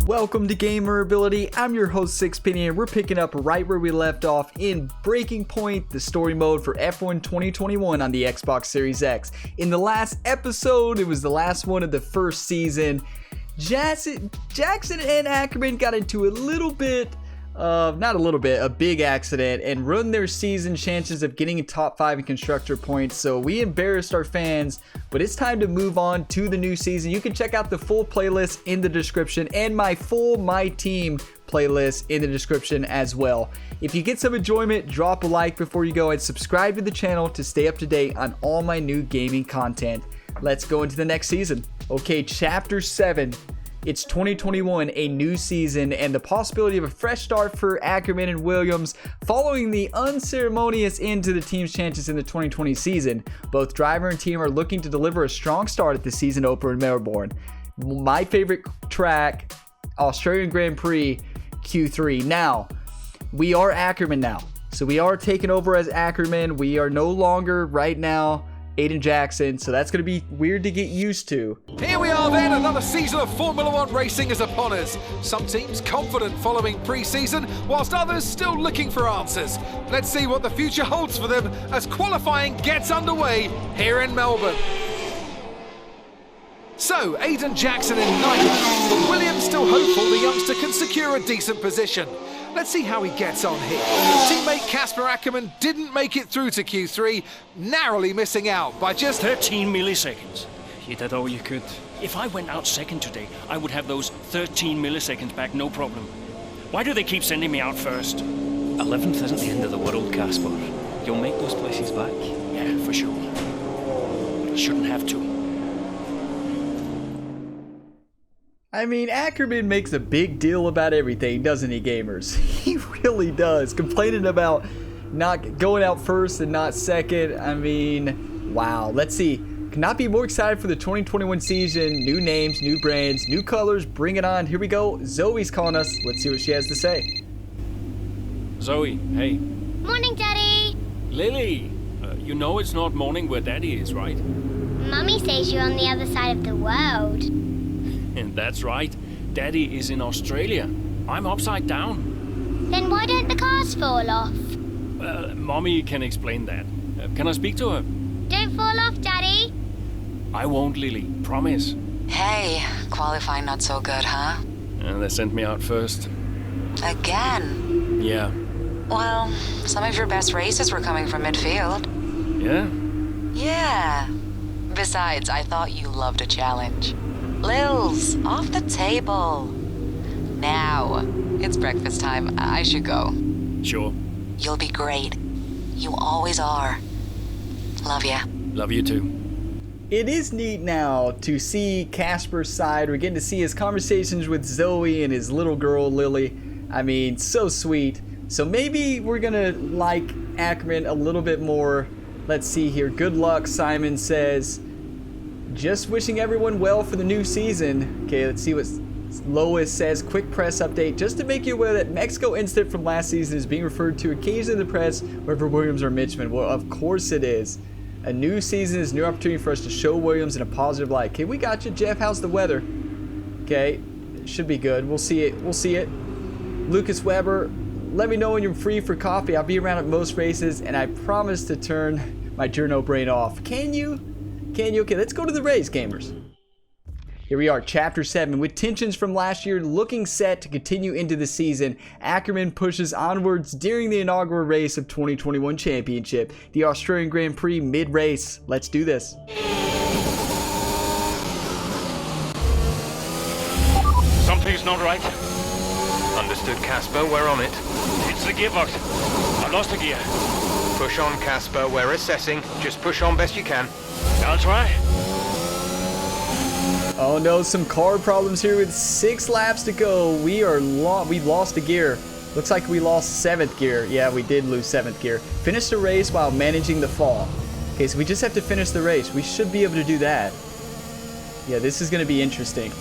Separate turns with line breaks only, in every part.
Welcome to Gamer Ability. I'm your host, Sixpenny, and we're picking up right where we left off in Breaking Point, the story mode for F1 2021 on the Xbox Series X. In the last episode, it was the last one of the first season. Jackson and Ackerman got into a big accident and ruined their season chances of getting in top 5 in constructor points. So we embarrassed our fans, but it's time to move on to the new season. You can check out the full playlist in the description and my full My Team playlist in the description as well. If you get some enjoyment, drop a like before you go and subscribe to the channel to stay up to date on all my new gaming content. Let's go into the next season. Okay, Chapter 7. It's 2021, a new season, and the possibility of a fresh start for Ackerman and Williams following the unceremonious end to the team's chances in the 2020 season. Both driver and team are looking to deliver a strong start at the season opener in Melbourne. My favorite track, Australian Grand Prix Q3. Now, we are Ackerman now. So we are taking over as Ackerman. We are no longer, right now, Aiden Jackson, so that's going to be weird to get used to.
Here we are then, another season of Formula One racing is upon us. Some teams confident following pre-season, whilst others still looking for answers. Let's see what the future holds for them as qualifying gets underway here in Melbourne. So, Aiden Jackson in 9th, but Williams still hopeful the youngster can secure a decent position. Let's see how he gets on here. Teammate Casper Ackerman didn't make it through to Q3, narrowly missing out by just
13 milliseconds. You did all you could. If I went out second today, I would have those 13 milliseconds back, no problem. Why do they keep sending me out first?
11th isn't the end of the world, Casper. You'll make those places back.
Yeah, for sure. But I shouldn't have to.
I mean, Ackerman makes a big deal about everything, doesn't he, gamers? He really does. Complaining about not going out first and not second. I mean, wow. Let's see. Cannot be more excited for the 2021 season. New names, new brands, new colors. Bring it on. Here we go. Zoe's calling us. Let's see what she has to say.
Zoe, hey.
Morning, Daddy.
Lily, you know it's not morning where Daddy is, right?
Mummy says you're on the other side of the world.
And that's right. Daddy is in Australia. I'm upside down.
Then why don't the cars fall off?
Mommy can explain that. Can I speak to her?
Don't fall off, Daddy.
I won't, Lily. Promise.
Hey, qualifying not so good, huh?
They sent me out first.
Again?
Yeah.
Well, some of your best races were coming from midfield.
Yeah?
Yeah. Besides, I thought you loved a challenge. Lils, off the table. Now, it's breakfast time. I should go.
Sure.
You'll be great. You always are. Love ya.
Love you too.
It is neat now to see Casper's side. We're getting to see his conversations with Zoe and his little girl, Lily. I mean, so sweet. So maybe we're going to like Ackerman a little bit more. Let's see here. Good luck, Simon says. Just wishing everyone well for the new season. Okay, let's see what Lois says. Quick press update. Just to make you aware that Mexico incident from last season is being referred to occasionally in the press wherever Williams or Mitchman. Well, of course it is. A new season is a new opportunity for us to show Williams in a positive light. Okay, we got you, Jeff. How's the weather? Okay, should be good. We'll see it. We'll see it. Lucas Weber, let me know when you're free for coffee. I'll be around at most races, and I promise to turn my journo brain off. Can you? Can you? Okay, let's go to the race, gamers. Here we are, Chapter 7. With tensions from last year looking set to continue into the season, Ackerman pushes onwards during the inaugural race of 2021 Championship, the Australian Grand Prix mid-race. Let's do this.
Something's not right. Understood, Casper. We're on it.
It's the gearbox. I lost a gear.
Push on, Casper. We're assessing. Just push on best you can.
I'll try.
Oh no, some car problems here with 6 laps to go. We lost a gear. Looks like we lost 7th gear. Yeah, we did lose 7th gear. Finish the race while managing the fall. Okay, so we just have to finish the race. We should be able to do that. Yeah, this is going to be interesting.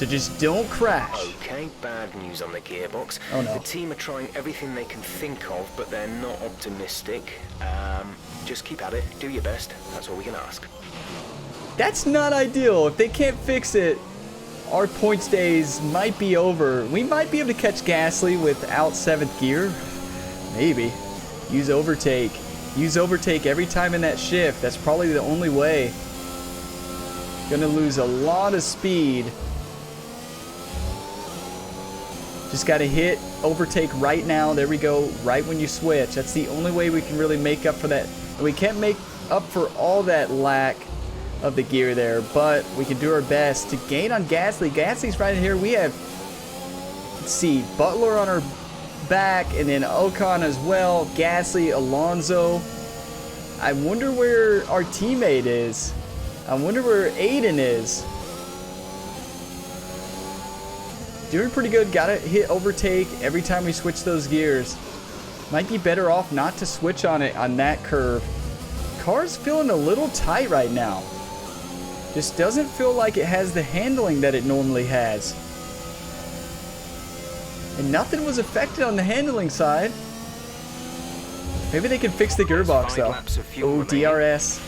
So just don't crash.
Okay, bad news on the gearbox.
Oh no.
The team are trying everything they can think of, but they're not optimistic. Just keep at it. Do your best. That's all we can ask.
That's not ideal. If they can't fix it, our points days might be over. We might be able to catch Gasly without 7th gear. Maybe. Use overtake. Use overtake every time in that shift. That's probably the only way. Gonna lose a lot of speed. Just gotta hit overtake right now. There we go. Right when you switch. That's the only way we can really make up for that. And we can't make up for all that lack of the gear there, but we can do our best to gain on Gasly. Gasly's right in here. We have, let's see, Butler on our back, and then Ocon as well. Gasly, Alonso. I wonder where our teammate is. I wonder where Aiden is. Doing pretty good. Gotta hit overtake every time we switch those gears. Might be better off not to switch on it on that curve. Car's feeling a little tight right now. Just doesn't feel like it has the handling that it normally has. And nothing was affected on the handling side. Maybe they can fix the gearbox though. Oh, DRS.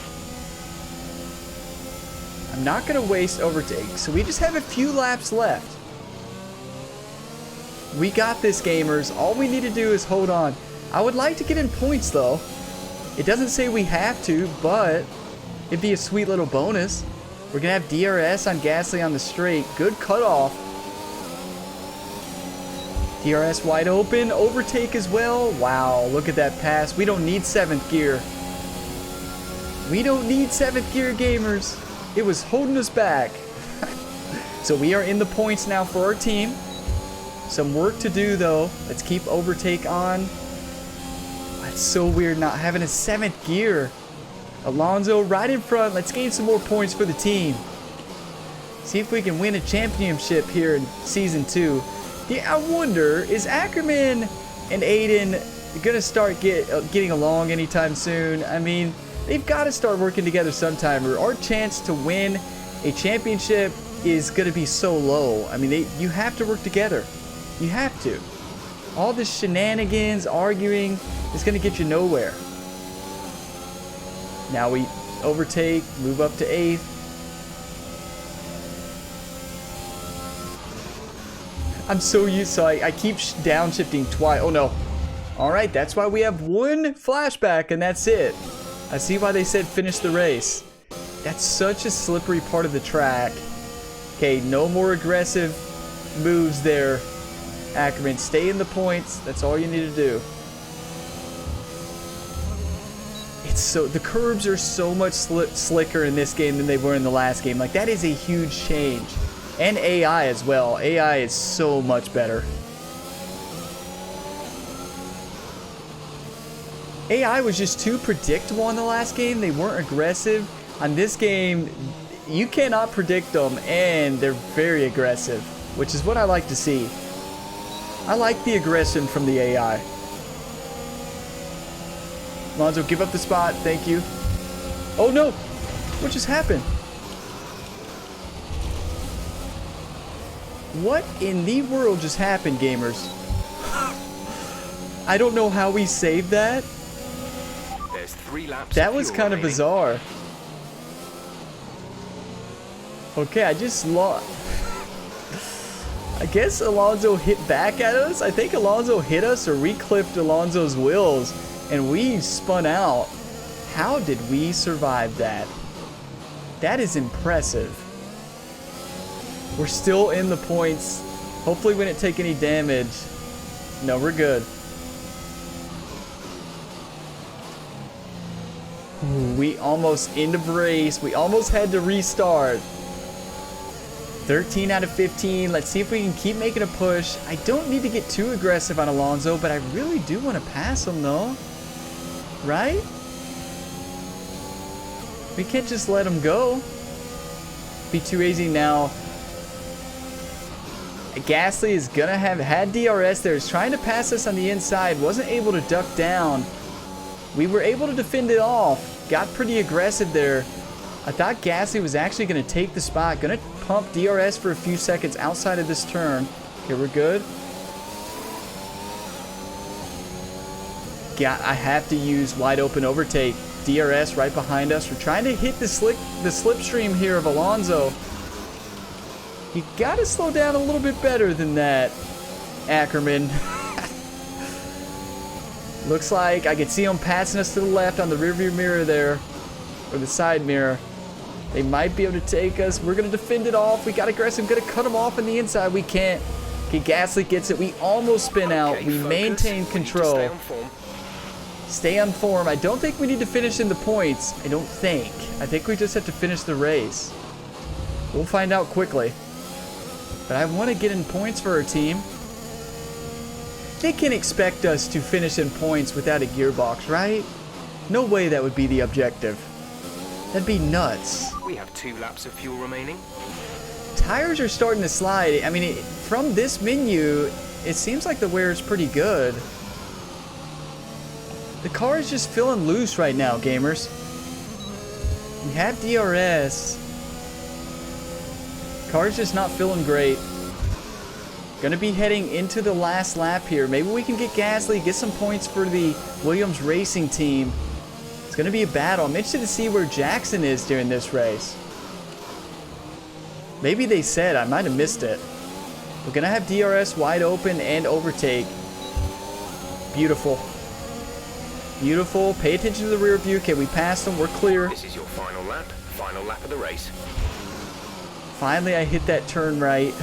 I'm not going to waste overtake. So we just have a few laps left. We got this, gamers. All we need to do is hold on. I would like to get in points though. It doesn't say we have to, but it'd be a sweet little bonus. We're going to have DRS on Gasly on the straight. Good cutoff. DRS wide open. Overtake as well. Wow, look at that pass. We don't need 7th gear. We don't need 7th gear, gamers. It was holding us back. So we are in the points now for our team. Some work to do though. Let's keep overtake on. It's so weird not having a 7th gear. Alonso right in front. Let's gain some more points for the team. See if we can win a championship here in Season 2. Yeah, I wonder, is Ackerman and Aiden going to start getting along anytime soon? I mean, they've got to start working together sometime, or our chance to win a championship is going to be so low. I mean, you have to work together. You have to. All this shenanigans, arguing, is going to get you nowhere. Now we overtake, move up to 8th. I'm so used, so I keep downshifting twice. Oh no. Alright, that's why we have one flashback and that's it. I see why they said finish the race. That's such a slippery part of the track. Okay, no more aggressive moves there. Ackerman, stay in the points. That's all you need to do. The curbs are so much slicker in this game than they were in the last game. Like, that is a huge change. And AI as well. AI is so much better. AI was just too predictable in the last game. They weren't aggressive. On this game, you cannot predict them, and they're very aggressive, which is what I like to see. I like the aggression from the AI. Alonso, give up the spot. Thank you. Oh no! What just happened? What in the world just happened, gamers? I don't know how we saved that.
There's 3 laps.
That was kind of bizarre. Okay, I just lost. I guess Alonso hit back at us. I think Alonso hit us, or we clipped Alonso's wheels and we spun out. How did we survive that? That is impressive. We're still in the points. Hopefully we didn't take any damage. No, we're good. Ooh, we almost end of race. We almost had to restart. 13 out of 15. Let's see if we can keep making a push. I don't need to get too aggressive on Alonso, but I really do want to pass him though. Right? We can't just let him go. Be too easy now. Gasly is gonna have had DRS there. He's trying to pass us on the inside. Wasn't able to duck down. We were able to defend it off. Got pretty aggressive there. I thought Gasly was actually gonna take the spot. Gonna pump DRS for a few seconds outside of this turn. Okay, we're good. I have to use wide open overtake. DRS right behind us. We're trying to hit the slipstream here of Alonso. You gotta slow down a little bit better than that, Ackerman. Looks like I can see them passing us to the left on the rearview mirror there, or the side mirror. They might be able to take us. We're gonna defend it off. We got aggressive. Gonna cut them off on the inside. We can't. Okay, Gasly gets it. We almost spin out. We maintain control. Stay on form. I don't think we need to finish in the points. I don't think. I think we just have to finish the race. We'll find out quickly. But I want to get in points for our team. They can expect us to finish in points without a gearbox, right? No way that would be the objective. That'd be nuts.
We have 2 laps of fuel remaining.
Tires are starting to slide. I mean, from this menu, it seems like the wear is pretty good. The car is just feeling loose right now, gamers. We have DRS. Car's just not feeling great. Gonna be heading into the last lap here. Maybe we can get Gasly, get some points for the Williams Racing team. It's gonna be a battle. I'm interested to see where Jackson is during this race. Maybe they said, I might have missed it. We're gonna have DRS wide open and overtake. Beautiful. Beautiful. Pay attention to the rear view. Okay, we passed them. We're clear.
This is your final lap of the race.
Finally, I hit that turn right.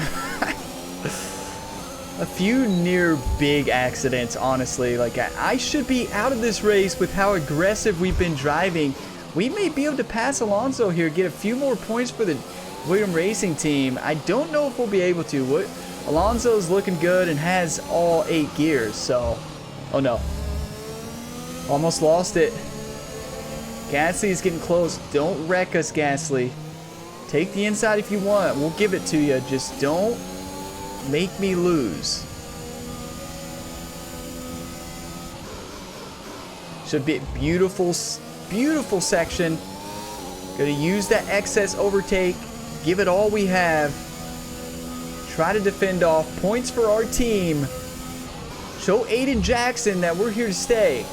A few near big accidents, honestly. Like, I should be out of this race with how aggressive we've been driving. We may be able to pass Alonso here, get a few more points for the Williams Racing team. I don't know if we'll be able to. Alonso's looking good and has all 8 gears, so... Oh, no. Almost lost it. Gasly is getting close. Don't wreck us, Gasly. Take the inside if you want. We'll give it to you. Just don't make me lose. Should be a beautiful, beautiful section. Gonna use that excess overtake. Give it all we have. Try to defend off. Points for our team. Show Aiden Jackson that we're here to stay.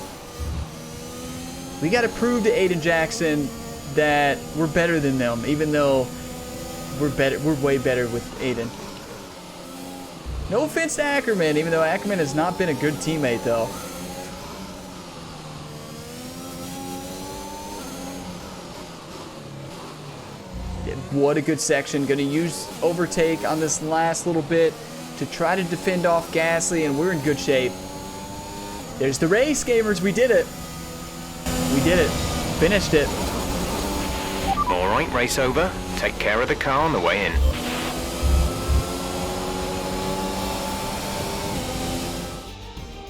We got to prove to Aiden Jackson that we're better than them, even though we're way better with Aiden. No offense to Ackerman, even though Ackerman has not been a good teammate, though. What a good section. Going to use overtake on this last little bit to try to defend off Gasly, and we're in good shape. There's the race, gamers. We did it. We did it. Finished it.
All right, race over. Take care of the car on the way in.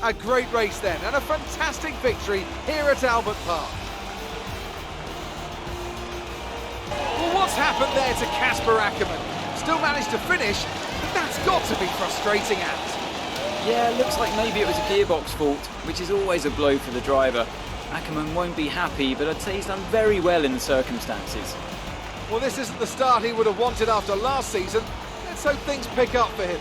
A great race then, and a fantastic victory here at Albert Park. Well, what's happened there to Casper Ackerman? Still managed to finish, but that's got to be frustrating, Ant.
Yeah, looks like maybe it was a gearbox fault, which is always a blow for the driver. Ackerman won't be happy, but I'd say he's done very well in the circumstances.
Well, this isn't the start he would have wanted after last season. Let's hope things pick up for him.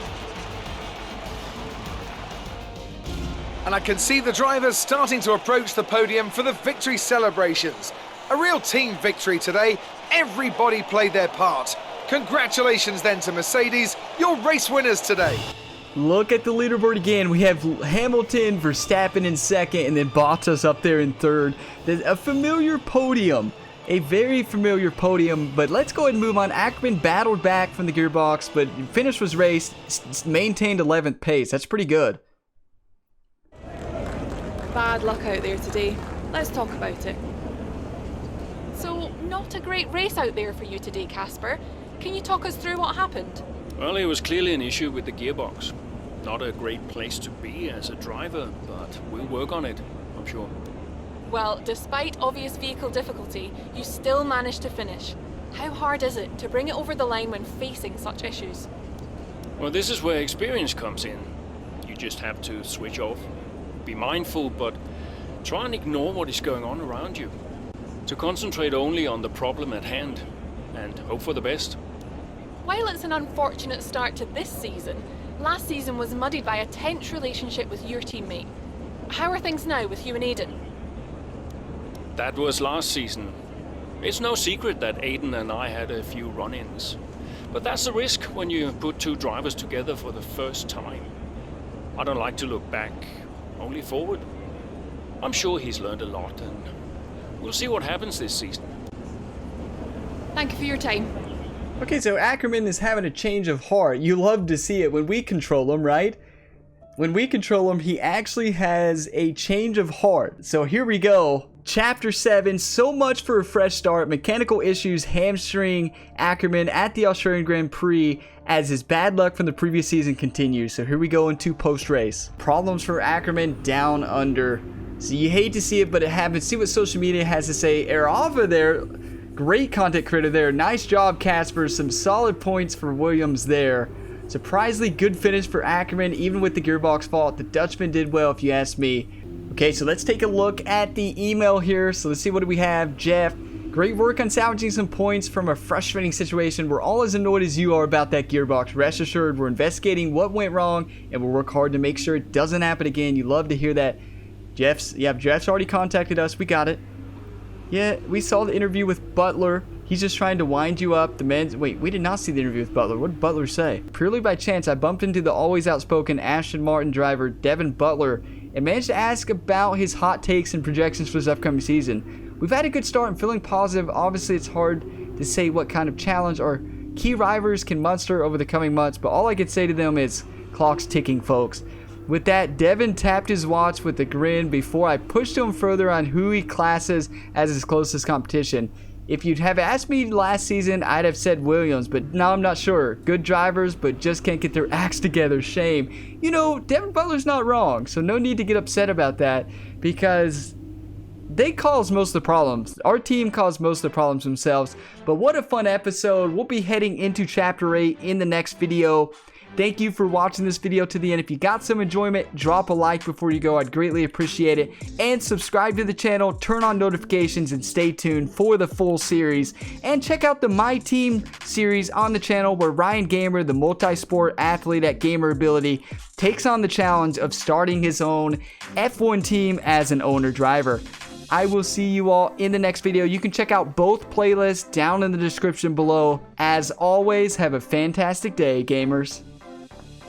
And I can see the drivers starting to approach the podium for the victory celebrations. A real team victory today. Everybody played their part. Congratulations then to Mercedes, your race winners today.
Look at the leaderboard again. We have Hamilton, Verstappen in second, and then Bottas up there in third. There's a familiar podium. A very familiar podium, but let's go ahead and move on. Ackerman battled back from the gearbox, but finish was race, maintained 11th pace. That's pretty good.
Bad luck out there today. Let's talk about it. So, not a great race out there for you today, Casper. Can you talk us through what happened?
Well, it was clearly an issue with the gearbox. Not a great place to be as a driver, but we'll work on it, I'm sure.
Well, despite obvious vehicle difficulty, you still managed to finish. How hard is it to bring it over the line when facing such issues?
Well, this is where experience comes in. You just have to switch off. Be mindful, but try and ignore what is going on around you. To concentrate only on the problem at hand and hope for the best.
While it's an unfortunate start to this season, last season was muddied by a tense relationship with your teammate. How are things now with you and Aiden?
That was last season. It's no secret that Aiden and I had a few run-ins. But that's the risk when you put two drivers together for the first time. I don't like to look back, only forward. I'm sure he's learned a lot, and we'll see what happens this season.
Thank you for your time.
Okay, so Ackerman is having a change of heart. You love to see it when we control him, right? When we control him, he actually has a change of heart. So here we go. Chapter 7, so much for a fresh start. Mechanical issues hamstring Ackerman at the Australian Grand Prix as his bad luck from the previous season continues. So here we go into post-race. Problems for Ackerman down under. So you hate to see it, but it happens. See what social media has to say. Arava there, great content creator there. Nice job, Casper. Some solid points for Williams there. Surprisingly good finish for Ackerman, even with the gearbox fault. The Dutchman did well, if you ask me. Okay, so let's take a look at the email here. So let's see, what do we have? Jeff, great work on salvaging some points from a frustrating situation. We're all as annoyed as you are about that gearbox. Rest assured, we're investigating what went wrong, and we'll work hard to make sure it doesn't happen again. You love to hear that. Jeff's already contacted us. We got it. Yeah, we saw the interview with Butler. He's just trying to wind you up. Wait, we did not see the interview with Butler. What did Butler say? Purely by chance, I bumped into the always outspoken Aston Martin driver, Devin Butler, and managed to ask about his hot takes and projections for this upcoming season. We've had a good start and feeling positive. Obviously, it's hard to say what kind of challenge our key rivals can muster over the coming months, but all I could say to them is, clock's ticking, folks. With that, Devin tapped his watch with a grin before I pushed him further on who he classes as his closest competition. If you'd have asked me last season, I'd have said Williams, but now I'm not sure. Good drivers, but just can't get their acts together. Shame. You know, Devin Butler's not wrong, so no need to get upset about that, because they cause most of the problems. Our team caused most of the problems themselves. But what a fun episode. We'll be heading into Chapter 8 in the next video. Thank you for watching this video to the end. If you got some enjoyment, drop a like before you go. I'd greatly appreciate it. And subscribe to the channel, turn on notifications, and stay tuned for the full series. And check out the My Team series on the channel where Ryan Gamer, the multi-sport athlete at Gamer Ability, takes on the challenge of starting his own F1 team as an owner driver. I will see you all in the next video. You can check out both playlists down in the description below. As always, have a fantastic day, gamers.